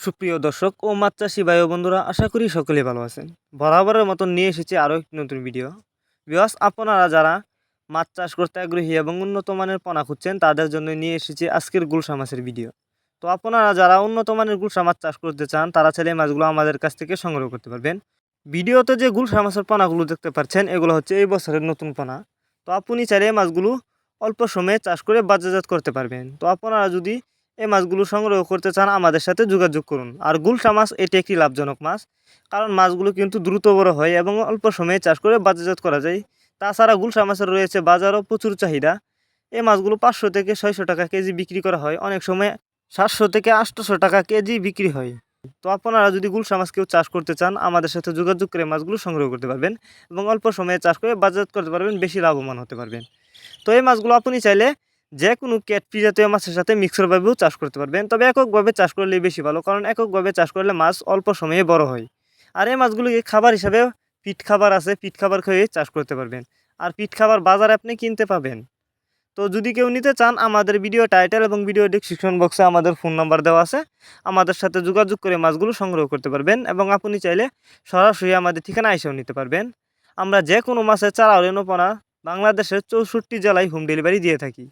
সুপ্রিয় দর্শক ও মাছ চাষি ভাই ও বন্ধুরা, আশা করি সকলেই ভালো আছেন। বরাবরের মতন নিয়ে এসেছি আরও একটি নতুন ভিডিও। ভিউয়ার্স, আপনারা যারা মাছ চাষ করতে আগ্রহী এবং উন্নত মানের পোনা খুঁজছেন তাদের জন্য নিয়ে এসেছি আজকের গুলশা মাছের ভিডিও। তো আপনারা যারা উন্নত মানের গুলশা মাছ চাষ করতে চান তারা চাইলে এই মাছগুলো আমাদের কাছ থেকে সংগ্রহ করতে পারবেন। ভিডিওতে যে গুলশা মাছের পোনাগুলো দেখতে পাচ্ছেন এগুলো হচ্ছে এই বছরের নতুন পোনা। তো আপনি চাইলে এই মাছগুলো অল্প সময়ে চাষ করে বাজারজাত করতে পারবেন। তো আপনারা যদি এই মাছগুলো সংগ্রহ করতে চান আমাদের সাথে যোগাযোগ করুন। আর গুলশা মাছ এটি একটি লাভজনক মাছ, কারণ মাছগুলো কিন্তু দ্রুত বড় হয় এবং অল্প সময়ে চাষ করে বাজারজাত করা যায়। তাছাড়া গুলশা মাছের রয়েছে বাজারও প্রচুর চাহিদা। এই মাছগুলো 500 থেকে 600 টাকা কেজি বিক্রি করা হয়, অনেক সময় 700 থেকে 800 টাকা কেজি বিক্রি হয়। তো আপনারা যদি গুলশা মাছ কেউ চাষ করতে চান আমাদের সাথে যোগাযোগ করে মাছগুলো সংগ্রহ করতে পারবেন এবং অল্প সময়ে চাষ করে বাজারজাত করতে পারবেন, বেশি লাভবান হতে পারবেন। তো এই মাছগুলো আপনি চাইলে যে কোনো ক্যাটফি জাতীয় মাছের সাথে মিক্সরভাবেও চাষ করতে পারবেন, তবে এককভাবে চাষ করলেই বেশি ভালো, কারণ এককভাবে চাষ করলে মাছ অল্প সময়ে বড় হয়। আর এই মাছগুলোকে খাবার হিসাবে পিট খাবার আছে, পিট খাবার খেয়ে চাষ করতে পারবেন। আর পিট খাবার বাজারে আপনি কিনতে পাবেন। তো যদি কেউ নিতে চান আমাদের ভিডিও টাইটেল এবং ভিডিও ডেসক্রিপশন বক্সে আমাদের ফোন নাম্বার দেওয়া আছে, আমাদের সাথে যোগাযোগ করে মাছগুলো সংগ্রহ করতে পারবেন এবং আপনি চাইলে সরাসরি আমাদের ঠিকানা এসেও নিতে পারবেন। আমরা যে কোনো মাছের চারা ও পোনা বাংলাদেশের 64 জেলায় হোম ডেলিভারি দিয়ে থাকি।